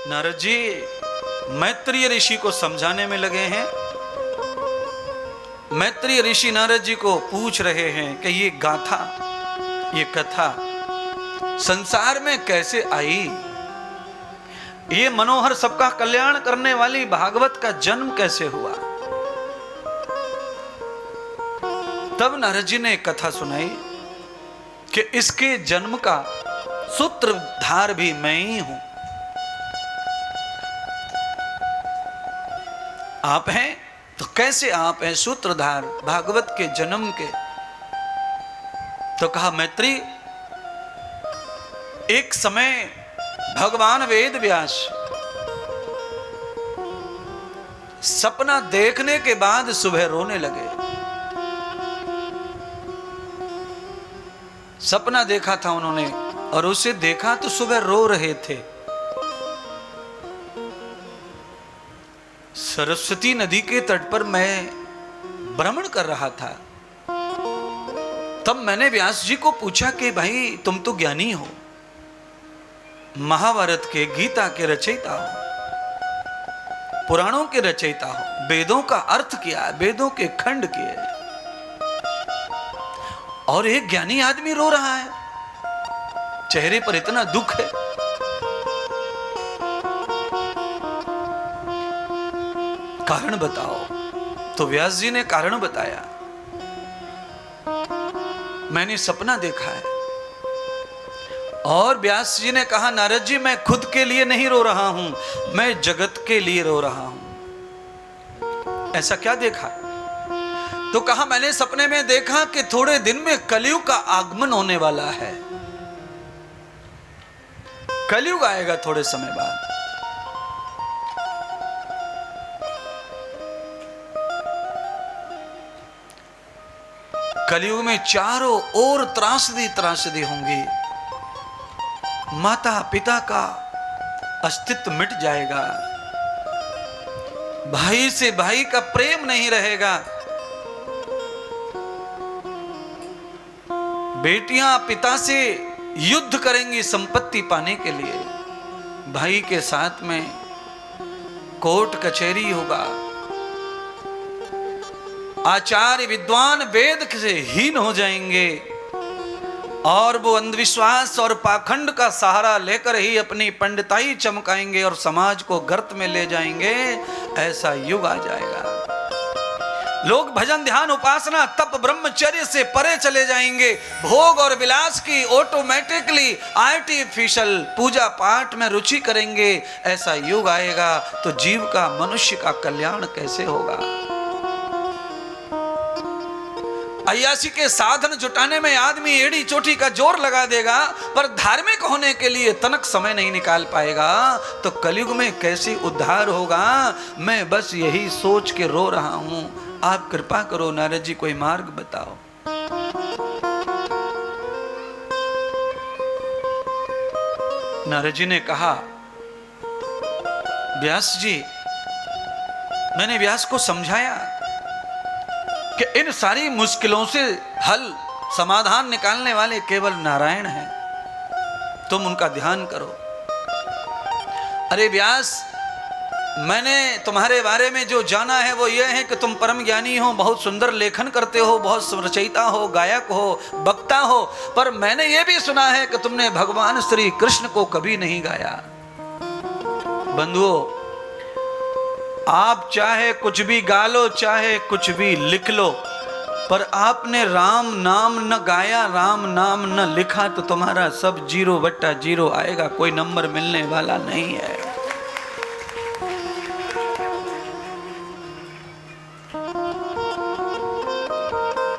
नारद जी मैत्रेय ऋषि को समझाने में लगे हैं। मैत्रेय ऋषि नारद जी को पूछ रहे हैं कि ये गाथा, ये कथा संसार में कैसे आई, ये मनोहर सबका कल्याण करने वाली भागवत का जन्म कैसे हुआ। तब नारद जी ने कथा सुनाई कि इसके जन्म का सूत्रधार भी मैं ही हूं। आप हैं तो कैसे आप हैं सूत्रधार भागवत के जन्म के। तो कहा मैत्री, एक समय भगवान वेद व्यास सपना देखने के बाद सुबह रोने लगे। सपना देखा था उन्होंने और उसे देखा तो सुबह रो रहे थे। सरस्वती नदी के तट पर मैं भ्रमण कर रहा था। तब मैंने व्यास जी को पूछा कि भाई तुम तो ज्ञानी हो, महाभारत के, गीता के रचयिता हो, पुराणों के रचयिता हो, वेदों का अर्थ किया, वेदों के खंड किए, और एक ज्ञानी आदमी रो रहा है, चेहरे पर इतना दुख है। कारण बताओ। तो व्यास जी ने कारण बताया, मैंने सपना देखा है। और व्यास जी ने कहा नारद जी मैं खुद के लिए नहीं रो रहा हूं, मैं जगत के लिए रो रहा हूं। ऐसा क्या देखा? तो कहा मैंने सपने में देखा कि थोड़े दिन में कलयुग का आगमन होने वाला है। कलयुग आएगा थोड़े समय बाद। कलयुग में चारों ओर त्रासदी त्रासदी होंगी। माता पिता का अस्तित्व मिट जाएगा, भाई से भाई का प्रेम नहीं रहेगा, बेटियां पिता से युद्ध करेंगी संपत्ति पाने के लिए, भाई के साथ में कोर्ट कचहरी होगा, आचार्य विद्वान वेद से हीन हो जाएंगे और वो अंधविश्वास और पाखंड का सहारा लेकर ही अपनी पंडिताई चमकाएंगे और समाज को गर्त में ले जाएंगे। ऐसा युग आ जाएगा। लोग भजन ध्यान उपासना तप ब्रह्मचर्य से परे चले जाएंगे, भोग और विलास की ऑटोमेटिकली आर्टिफिशियल पूजा पाठ में रुचि करेंगे। ऐसा युग आएगा तो जीव का, मनुष्य का कल्याण कैसे होगा? अय्याशी के साधन जुटाने में आदमी एड़ी चोटी का जोर लगा देगा, पर धार्मिक होने के लिए तनक समय नहीं निकाल पाएगा। तो कलयुग में कैसे उद्धार होगा? मैं बस यही सोच के रो रहा हूं। आप कृपा करो नारद जी, कोई मार्ग बताओ। नारद जी ने कहा व्यास जी, मैंने व्यास को समझाया कि इन सारी मुश्किलों से हल समाधान निकालने वाले केवल नारायण हैं, तुम उनका ध्यान करो। अरे व्यास, मैंने तुम्हारे बारे में जो जाना है वो ये है कि तुम परम ज्ञानी हो, बहुत सुंदर लेखन करते हो, बहुत रचयिता हो, गायक हो, वक्ता हो, पर मैंने ये भी सुना है कि तुमने भगवान श्री कृष्ण को कभी नहीं गाया। बंधुओं, आप चाहे कुछ भी गा लो, चाहे कुछ भी लिख लो, पर आपने राम नाम न गाया, राम नाम न लिखा, तो तुम्हारा सब 0/0 आएगा, कोई नंबर मिलने वाला नहीं है।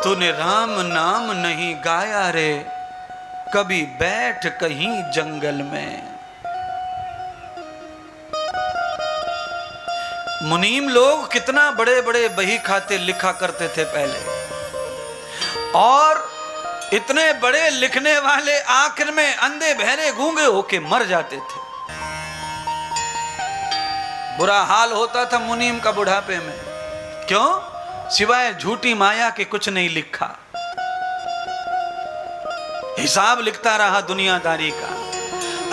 तूने राम नाम नहीं गाया रे, कभी बैठ कहीं जंगल में। मुनीम लोग कितना बड़े बड़े बही खाते लिखा करते थे पहले, और इतने बड़े लिखने वाले आखिर में अंधे बहरे गूंगे होके मर जाते थे। बुरा हाल होता था मुनीम का बुढ़ापे में। क्यों? सिवाय झूठी माया के कुछ नहीं लिखा, हिसाब लिखता रहा दुनियादारी का।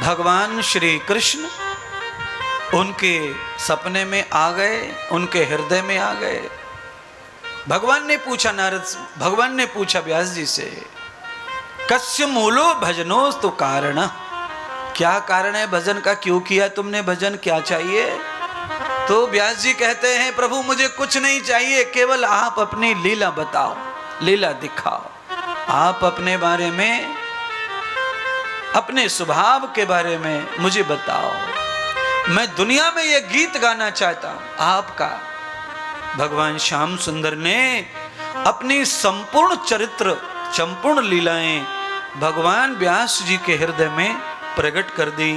भगवान श्री कृष्ण उनके सपने में आ गए, उनके हृदय में आ गए। भगवान ने पूछा भगवान ने पूछा व्यास जी से, कस्य मूलो भजनोस्तु कारण, क्या कारण है भजन का, क्यों किया तुमने भजन, क्या चाहिए? तो व्यास जी कहते हैं, प्रभु मुझे कुछ नहीं चाहिए, केवल आप अपनी लीला बताओ, लीला दिखाओ। आप अपने बारे में, अपने स्वभाव के बारे में मुझे बताओ। मैं दुनिया में ये गीत गाना चाहता हूं आपका। भगवान श्याम सुंदर ने अपनी संपूर्ण चरित्र, संपूर्ण लीलाएं भगवान व्यास जी के हृदय में प्रकट कर दी।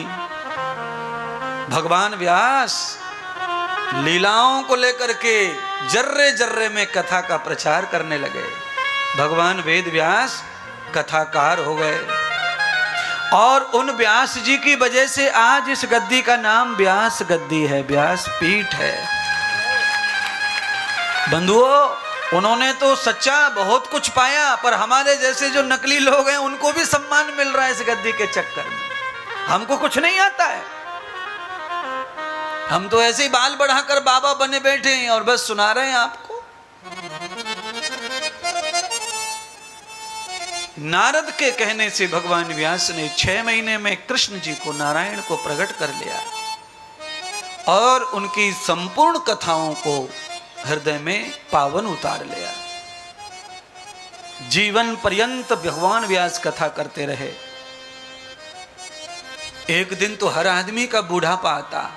भगवान व्यास लीलाओं को लेकर के जर्रे जर्रे में कथा का प्रचार करने लगे। भगवान वेद व्यास कथाकार हो गए और उन व्यास जी की वजह से आज इस गद्दी का नाम व्यास गद्दी है, व्यास पीठ है। बंधुओं, उन्होंने तो सच्चा बहुत कुछ पाया, पर हमारे जैसे जो नकली लोग हैं उनको भी सम्मान मिल रहा है इस गद्दी के चक्कर में। हमको कुछ नहीं आता है, हम तो ऐसे ही बाल बढ़ाकर बाबा बने बैठे हैं और बस सुना रहे हैं आपको। नारद के कहने से भगवान व्यास ने 6 महीने में कृष्ण जी को, नारायण को प्रकट कर लिया और उनकी संपूर्ण कथाओं को हृदय में पावन उतार लिया। जीवन पर्यंत भगवान व्यास कथा करते रहे। एक दिन तो हर आदमी का बूढ़ापा आता,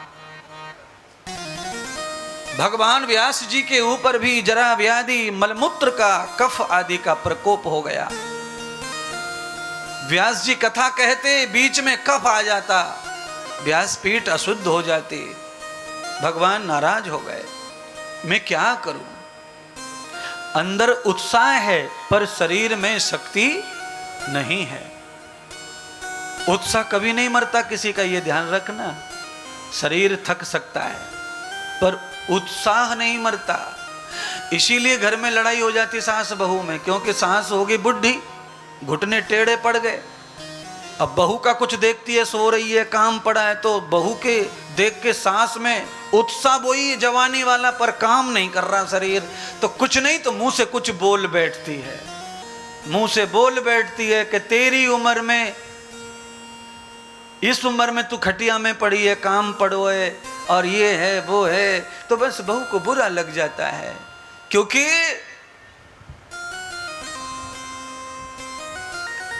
भगवान व्यास जी के ऊपर भी जरा व्याधि, मलमूत्र का, कफ आदि का प्रकोप हो गया। व्यास जी कथा कहते, बीच में कफ आ जाता, व्यासपीठ अशुद्ध हो जाती। भगवान नाराज हो गए, मैं क्या करूं? अंदर उत्साह है पर शरीर में शक्ति नहीं है। उत्साह कभी नहीं मरता किसी का, यह ध्यान रखना। शरीर थक सकता है पर उत्साह नहीं मरता। इसीलिए घर में लड़ाई हो जाती सास बहू में, क्योंकि सास होगी बुढ़ी, घुटने टेढ़े पड़ गए। अब बहू का कुछ देखती है, सो रही है, काम पड़ा है, तो बहू के देख के सास में उत्साह वही जवानी वाला, पर काम नहीं कर रहा शरीर, तो कुछ नहीं तो मुंह से कुछ बोल बैठती है। मुंह से बोल बैठती है कि तेरी उम्र में, इस उम्र में तू खटिया में पड़ी है, काम पड़ो है और ये है वो है। तो बस बहू को बुरा लग जाता है, क्योंकि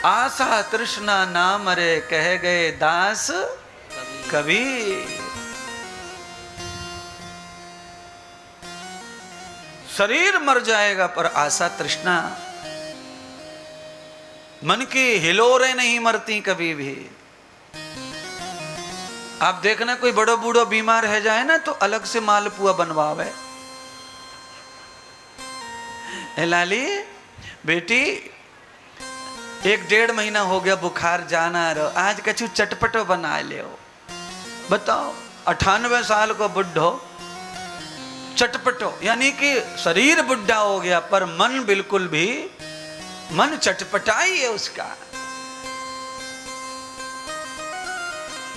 आशा तृष्णा ना मरे, कह गए दास कबीर। शरीर मर जाएगा पर आशा तृष्णा, मन की हिलोरें नहीं मरती कभी भी। आप देखना कोई बड़ो बूढ़ो बीमार है जाए ना, तो अलग से मालपुआ बनवावे। लाली बेटी, 1-1.5 महीना हो गया बुखार जाना रहो, आज कछु चटपटो बना ले। बताओ, 98 साल को बुढ़ो, चटपटो, यानी कि शरीर बुढ़ा हो गया पर मन बिल्कुल भी, मन चटपटाई है उसका।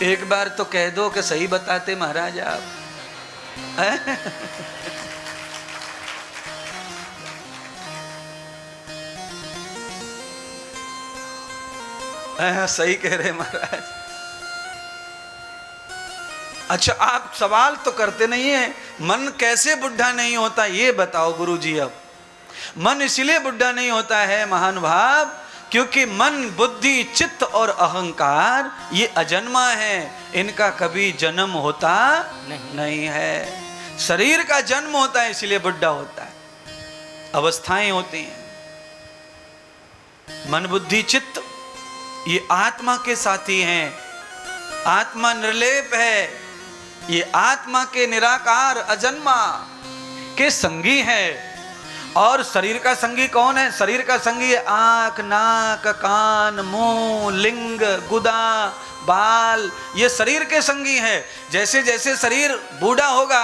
एक बार तो कह दो कि सही बताते महाराज आप। सही कह रहे महाराज। अच्छा, आप सवाल तो करते नहीं है, मन कैसे बुढ़ा नहीं होता ये बताओ गुरुजी। अब मन इसलिए बुढ़ा नहीं होता है महानुभाव, क्योंकि मन, बुद्धि, चित्त और अहंकार ये अजन्मा है, इनका कभी जन्म होता नहीं है। शरीर का जन्म होता है इसलिए बुढ़ा होता है, अवस्थाएं होती हैं। मन, बुद्धि, चित्त ये आत्मा के साथी हैं। आत्मा निर्लेप है, ये आत्मा के निराकार अजन्मा के संगी है। और शरीर का संगी कौन है? शरीर का संगी है आंख, नाक, कान, मुंह, लिंग, गुदा, बाल, ये शरीर के संगी है। जैसे जैसे शरीर बूढ़ा होगा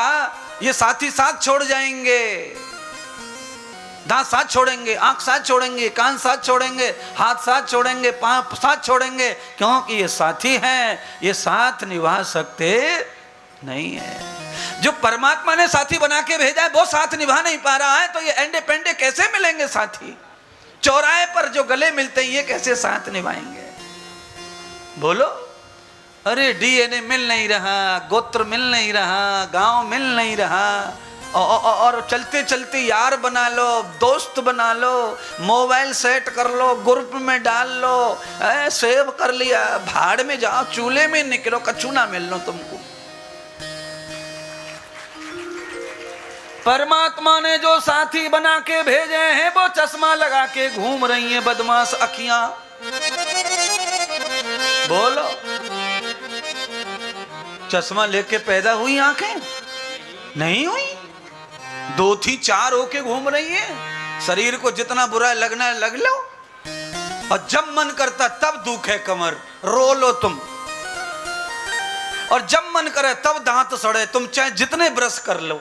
ये साथी साथ छोड़ जाएंगे। दांत साथ छोड़ेंगे, आंख साथ छोड़ेंगे, कान साथ छोड़ेंगे, हाथ साथ छोड़ेंगे, पांव साथ छोड़ेंगे, क्योंकि ये साथी हैं, ये साथ निभा सकते नहीं है। जो परमात्मा ने साथी बना के भेजा है वो साथ निभा नहीं पा रहा है, तो ये एंडे पेंडे कैसे मिलेंगे साथी? चौराहे पर जो गले मिलते हैं ये कैसे साथ निभाएंगे? बोलो। अरे डीएनए मिल नहीं रहा, गोत्र मिल नहीं रहा, गांव मिल नहीं रहा, और चलते चलते यार बना लो, दोस्त बना लो, मोबाइल सेट कर लो, ग्रुप में डाल लो, सेव कर लिया, भाड़ में जाओ, चूल्हे में निकलो, कछु ना मिल लो तुमको। परमात्मा ने जो साथी बना के भेजे हैं वो चश्मा लगा के घूम रही हैं बदमाश अखियां। बोलो। चश्मा लेके पैदा हुई आंखें नहीं हुई, 2 थी 4 होके घूम रही है। शरीर को जितना बुरा लगना है लग लो, और जब मन करता तब दुखे कमर, रो लो तुम, और जब मन करे तब दांत सड़े, तुम चाहे जितने ब्रश कर लो,